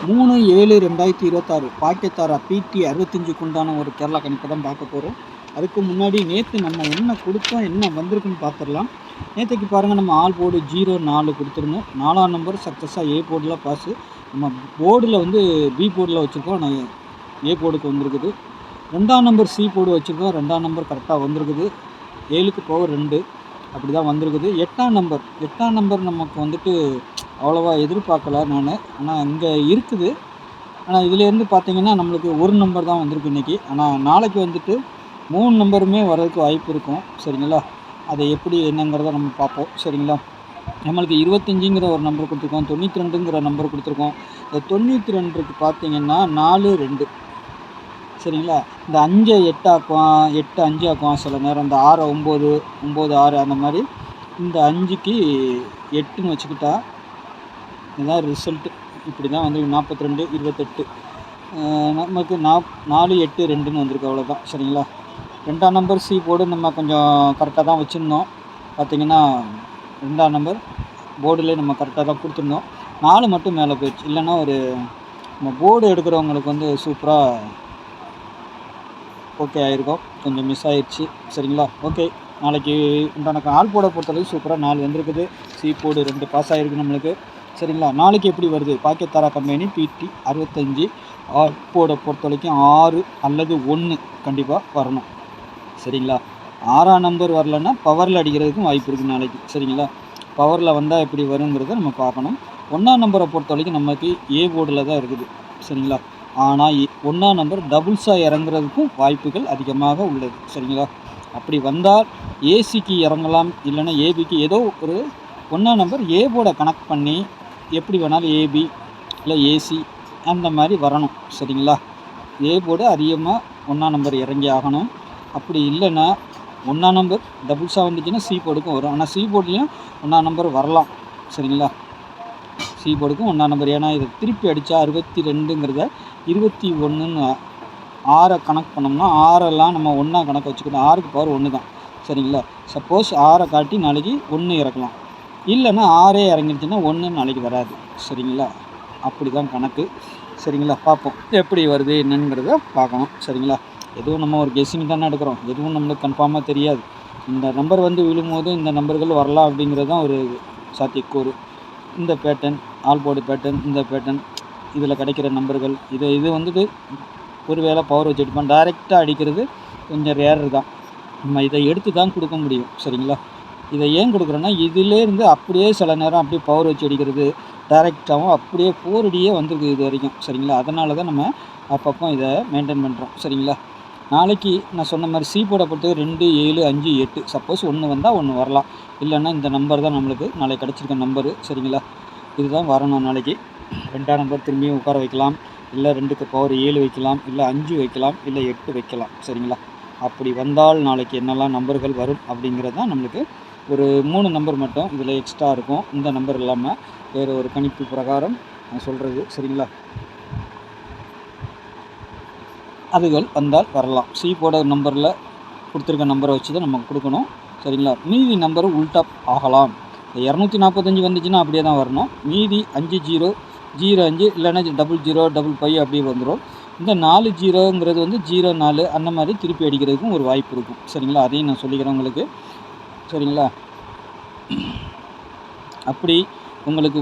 3/7/2026 பாக்கியத்தாரா PT 65க்கு உண்டான ஒரு கேரளா கணிப்பை தான் பார்க்க போகிறோம். அதுக்கு முன்னாடி நேற்று நம்ம என்ன கொடுத்தோம், என்ன வந்திருக்குன்னு பார்த்துடலாம். நேற்றுக்கு பாருங்கள், நம்ம ஆல் போர்டு 04 கொடுத்துருந்தோம். 4ஆம் நம்பர் சக்ஸஸாக ஏ போர்டில் பாஸு. நம்ம போர்டில் வந்து பி போர்டில் வச்சுருக்கோம், ஆனால் ஏ போர்டுக்கு வந்திருக்குது. 2ஆம் நம்பர் சி போர்டு வச்சுருக்கோம், 2ஆம் நம்பர் கரெக்டாக வந்திருக்குது. 7க்கு பவர் 2 அப்படி தான் வந்திருக்குது. 8ஆம் நம்பர் நமக்கு வந்துட்டு அவ்வளோவா எதிர்பார்க்கல நான், ஆனால் இங்கே இருக்குது. ஆனால் இதுலேருந்து பார்த்தீங்கன்னா நம்மளுக்கு ஒரு நம்பர் தான் வந்திருக்கு இன்றைக்கி. ஆனால் நாளைக்கு வந்துட்டு 3 நம்பருமே வர்றதுக்கு வாய்ப்பு இருக்கும். சரிங்களா, அதை எப்படி என்னங்கிறத நம்ம பார்ப்போம். சரிங்களா, நம்மளுக்கு 25ங்கிற ஒரு நம்பர் கொடுத்துருக்கோம், 92ங்கிற நம்பர் கொடுத்துருக்கோம். இந்த 92க்கு பார்த்தீங்கன்னா 4 2. சரிங்களா, இந்த 5 8 ஆக்குவான், 8 5 ஆக்குவான் சில நேரம். இந்த 6 9 9 6 அந்த மாதிரி. இந்த 5க்கு 8ன்னு வச்சுக்கிட்டா இதுதான் ரிசல்ட்டு. இப்படி தான் வந்து 42 28 நமக்கு 4 8 2ன்னு வந்திருக்கு, அவ்வளோதான். சரிங்களா, 2ஆம் நம்பர் சி போர்டு நம்ம கொஞ்சம் கரெக்டாக தான் வச்சுருந்தோம். பார்த்திங்கன்னா 2ஆம் நம்பர் போர்டுலேயே நம்ம கரெக்டாக தான் கொடுத்துருந்தோம். 4 மட்டும் மேலே போயிடுச்சு. இல்லைன்னா ஒரு நம்ம போர்டு எடுக்கிறவங்களுக்கு வந்து சூப்பராக ஓகே ஆகிருக்கும். கொஞ்சம் மிஸ் ஆகிடுச்சு. சரிங்களா, ஓகே. நாளைக்கு உண்டான ஆல் போர்டை பொறுத்தளவுக்கு சூப்பராக 4 வந்திருக்குது. சி போர்டு 2 பாஸ் ஆகிருக்கு நம்மளுக்கு. சரிங்களா, நாளைக்கு எப்படி வருது? பாக்கியத்தாரா கம்பெனி PT 65 ஆல் போர்டை பொறுத்த வரைக்கும் 6 அல்லது 1 கண்டிப்பாக வரணும். சரிங்களா, 6ஆம் நம்பர் வரலன்னா பவரில் அடிக்கிறதுக்கும் வாய்ப்பு இருக்குது நாளைக்கு. சரிங்களா, பவரில் வந்தால் எப்படி வருங்கிறத நம்ம பார்க்கணும். 1ஆம் நம்பரை பொறுத்த வரைக்கும் நமக்கு ஏ போர்டில் தான் இருக்குது. சரிங்களா, ஆனால் 1ஆம் நம்பர் டபுள்ஸாக இறங்குறதுக்கும் வாய்ப்புகள் அதிகமாக உள்ளது. சரிங்களா, அப்படி வந்தால் ஏசிக்கு இறங்கலாம், இல்லைன்னா ஏபிக்கு ஏதோ ஒரு 1ஆம் நம்பர் ஏ போர்டை கனெக்ட் பண்ணி எப்படி வேணாலும் ஏபி இல்லை ஏசி அந்த மாதிரி வரணும். சரிங்களா, ஏ போர்டு அதிகமாக 1ஆம் நம்பர் இறங்கி ஆகணும். அப்படி இல்லைன்னா 1ஆம் நம்பர் டபுள்ஸாக வந்துச்சுன்னா சி போர்டுக்கும் வரும். ஆனால் சி போர்ட்லேயும் 1ஆம் நம்பர் வரலாம். சரிங்களா, சி போர்டுக்கும் 1ஆம் நம்பர். ஏன்னா இதை திருப்பி அடித்தா 62ங்கிறத 21ன்னு 6 கணக்கு பண்ணோம்னா 6எல்லாம் நம்ம 1ஆ கணக்கு வச்சுக்கணும். 6க்கு பவர் 1 தான். சரிங்களா, சப்போஸ் 6 காட்டி நாளைக்கு 1 இறக்கலாம், இல்லைன்னா 6 இறங்கிடுச்சுன்னா 1 நாளைக்கு வராது. சரிங்களா, அப்படி தான் கணக்கு. சரிங்களா, பார்ப்போம் எப்படி வருது என்னங்கிறத பார்க்கணும். சரிங்களா, எதுவும் நம்ம ஒரு கெஸ்ஸிங் தானே எடுக்கிறோம், எதுவும் நம்மளுக்கு கன்ஃபார்மாக தெரியாது. இந்த நம்பர் வந்து விழும்போது இந்த நம்பர்கள் வரலாம் அப்படிங்கிறது தான் ஒரு சாத்தியக்கூறு. இந்த பேட்டர்ன் ஆல் போர்டு பேட்டர்ன், இந்த பேட்டர்ன், இதில் கிடைக்கிற நம்பர்கள் இது வந்துட்டு ஒரு வேளை பவர் வச்சு எடுப்போம். டைரெக்டாக அடிக்கிறது கொஞ்சம் ரேர் தான். நம்ம இதை எடுத்து தான் கொடுக்க முடியும். சரிங்களா, இதை ஏன் கொடுக்குறோன்னா இதிலேருந்து அப்படியே சில நேரம் அப்படியே பவர் வச்சு அடிக்கிறது டைரெக்டாகவும் அப்படியே 4Dயே வந்துருக்கு இது வரைக்கும். சரிங்களா, அதனால தான் நம்ம அப்பப்போ இதை மெயின்டைன் பண்ணுறோம். சரிங்களா, நாளைக்கு நான் சொன்ன மாதிரி சி போர்டை பொறுத்து 2 7 5 8 சப்போஸ் 1 வந்தால் 1 வரலாம், இல்லைன்னா இந்த நம்பர் தான் நம்மளுக்கு நாளைக்கு கிடச்சிருக்க நம்பரு. சரிங்களா, இதுதான் வரணும் நாளைக்கு. 2ஆம் நம்பர் திரும்பியும் உட்கார வைக்கலாம், இல்லை 2க்கு பவர் 7 வைக்கலாம், இல்லை 5 வைக்கலாம், இல்லை 8 வைக்கலாம். சரிங்களா, அப்படி வந்தால் நாளைக்கு என்னெல்லாம் நம்பர்கள் வரும் அப்படிங்கிறது தான் நம்மளுக்கு ஒரு 3 நம்பர் மட்டும் இதில் எக்ஸ்ட்ரா இருக்கும். இந்த நம்பர் இல்லாமல் வேறு ஒரு கணிப்பு பிரகாரம் நான் சொல்கிறது. சரிங்களா, அதுகள் வந்தால் வரலாம். சி போர்டு நம்பரில் கொடுத்துருக்க நம்பரை வச்சு தான் நம்ம கொடுக்கணும். சரிங்களா, மீதி நம்பர் உல்டா ஆகலாம். இந்த 245 வந்துச்சுன்னா அப்படியே தான் வரணும். மீதி 5 0 0 5 இல்லைன்னா 00 55 அப்படியே வந்துடும். இந்த 4 0ங்கிறது வந்து 0 4 அந்த மாதிரி திருப்பி அடிக்கிறதுக்கும் ஒரு வாய்ப்பு இருக்கும். சரிங்களா, அதையும் நான் சொல்லிக்கிறேன் உங்களுக்கு. சரிங்களா, அப்படி உங்களுக்கு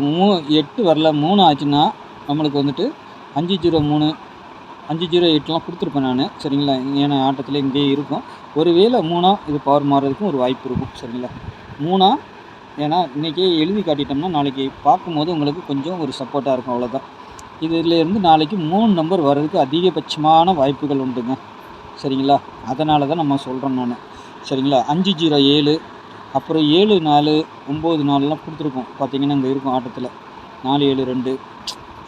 8 வரல 3 ஆச்சுன்னா நம்மளுக்கு வந்துட்டு 5 0 3 5 0 8லாம் கொடுத்துருப்பேன் நான். சரிங்களா, ஏன்னா ஆட்டத்தில் இங்கேயே இருக்கும். ஒருவேளை 3ஆ இது பவர் மாறுறதுக்கும் ஒரு வாய்ப்பு இருக்கும். சரிங்களா, 3ஆ ஏன்னா இன்றைக்கே எழுதி காட்டிட்டோம்னா நாளைக்கு பார்க்கும்போது உங்களுக்கு கொஞ்சம் ஒரு சப்போர்ட்டாக இருக்கும், அவ்வளோதான். இதிலேருந்து நாளைக்கு 3 நம்பர் வர்றதுக்கு அதிகபட்சமான வாய்ப்புகள் உண்டுங்க. சரிங்களா, அதனால தான் நம்ம சொல்கிறோம் நான். சரிங்களா, 5 0 7 அப்புறம் 7 4 9 4லாம் கொடுத்துருக்கோம். பார்த்திங்கன்னா இங்கே இருக்கும் ஆட்டத்தில் 4 7 2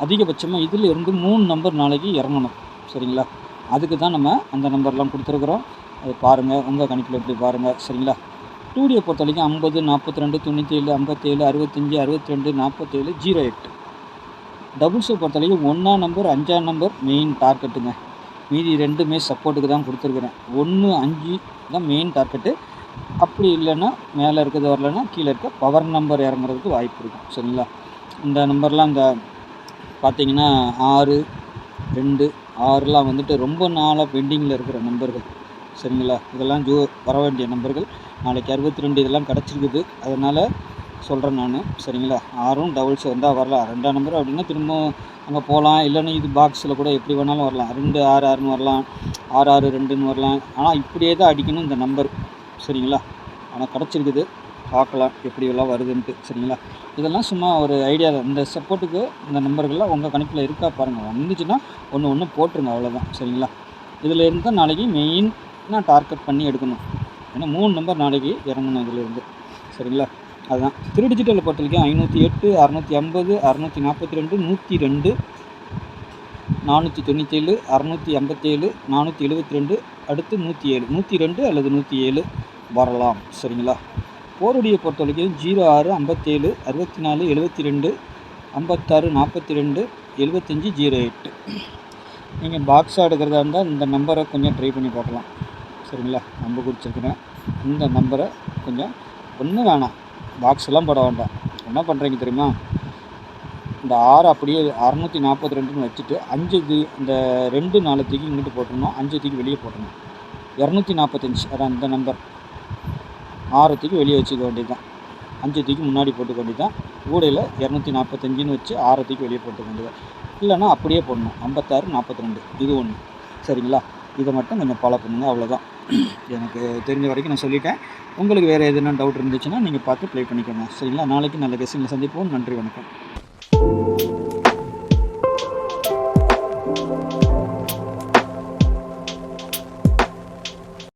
அதிகபட்சமாக இதிலேருந்து 3 நம்பர் நாளைக்கு இறங்கணும். சரிங்களா, அதுக்கு தான் நம்ம அந்த நம்பர்லாம் கொடுத்துருக்குறோம். அது பாருங்கள், உங்கள் கணிப்பில் எப்படி பாருங்கள். சரிங்களா, 2Dயை பொறுத்த வரைக்கும் 50 42 97 57 65 62 47 08. டபுள்ஸை பொறுத்த வரைக்கும் 1ஆம் நம்பர் 5ஆம் நம்பர் மெயின் டார்கெட்டுங்க. மீதி 2மே சப்போர்ட்டுக்கு தான் கொடுத்துருக்குறேன். 1 5 தான் மெயின் டார்கெட்டு. அப்படி இல்லைன்னா மேலே இருக்கிறது வரலைன்னா கீழே இருக்க பவர் நம்பர் இறங்குறதுக்கு வாய்ப்பு இருக்கும். சரிங்களா, இந்த நம்பர்லாம் இந்த பார்த்தீங்கன்னா 6, 2, 6லாம் வந்துட்டு ரொம்ப நாளாக பெண்டிங்கில் இருக்கிற நம்பர்கள். சரிங்களா, இதெல்லாம் வர வேண்டிய நம்பர்கள். நாளைக்கு 62 இதெல்லாம் கிடச்சிருக்குது, அதனால் சொல்கிறேன் நான். சரிங்களா, 6ம் டபுள்ஸ் வந்தால் வரலாம். 2ஆம் நம்பர் அப்படின்னா திரும்ப அங்கே போகலாம், இல்லைன்னா இது பாக்ஸில் கூட எப்படி வேணாலும் வரலாம். 2, 6, 6ன்னு வரலாம், 6, 6, 2ன்னு வரலாம். ஆனால் இப்படியே தான் அடிக்கணும் இந்த நம்பர். சரிங்களா, ஆனால் கிடச்சிருக்குது, பார்க்கலாம் எப்படி எல்லாம் வருதுன்ட்டு. சரிங்களா, இதெல்லாம் சும்மா ஒரு ஐடியா தான். இந்த சப்போர்ட்டுக்கு இந்த நம்பர்கள்லாம் உங்கள் கணிப்பில் இருக்கா பாருங்கள். வந்துச்சுன்னா ஒன்று போட்டுருங்க, அவ்வளோதான். சரிங்களா, இதில் இருந்து தான் நாளைக்கு மெயினாக டார்கெட் பண்ணி எடுக்கணும். ஏன்னா 3 நம்பர் நாளைக்கு இறங்கணும் இதிலேருந்து. சரிங்களா, அதுதான். 3 டிஜிட்டலில் பொறுத்த வரைக்கும் 508, 650, 642, 102, 497, 657, 472, அடுத்து 107, 102 அல்லது 107 வரலாம். சரிங்களா, போருடைய பொறுத்த வரைக்கும் 06, 57, 64, 72, 56, 42, 75, 08. நீங்கள் பாக்ஸாக எடுக்கிறதா இருந்தால் இந்த நம்பரை கொஞ்சம் ட்ரை பண்ணி பார்க்கலாம். சரிங்களா, நம்பர் குறிச்சிருக்கிறேன். இந்த நம்பரை கொஞ்சம் ஒன்றும் வேணாம், பாக்ஸ்லாம் போட வேண்டாம். என்ன பண்ணுறீங்க தெரியுமா, இந்த 6 அப்படியே 642ன்னு வச்சுட்டு 5 இந்த 2 4 தூக்கி இங்கிட்டு போட்டுருணும், 5 தூக்கி வெளியே போட்டுருணும். 245 அதான் இந்த நம்பர். 6 தூக்கி வெளியே வச்சுக்க வேண்டியது தான், 5 தூக்கி முன்னாடி போட்டுக்க வேண்டியது தான். கூடையில் 245ன்னு வச்சு 6 தூக்கி வெளியே போட்டுக்க வேண்டியது. இல்லைன்னா அப்படியே போடணும், 56, 42 இது ஒன்று. சரிங்களா, இதை மட்டும் கொஞ்சம் ஃபாலோ பண்ணுங்கள், அவ்வளோதான். எனக்கு தெரிஞ்ச வரைக்கும் நான் சொல்லிட்டேன். உங்களுக்கு வேறு எதுனா டவுட் இருந்துச்சுன்னா நீங்கள் பார்த்து ப்ளே பண்ணிக்கோங்க. சரிங்களா, நாளைக்கு நல்ல கெஸ்டிங்கில் சந்திப்போம். நன்றி, வணக்கம்.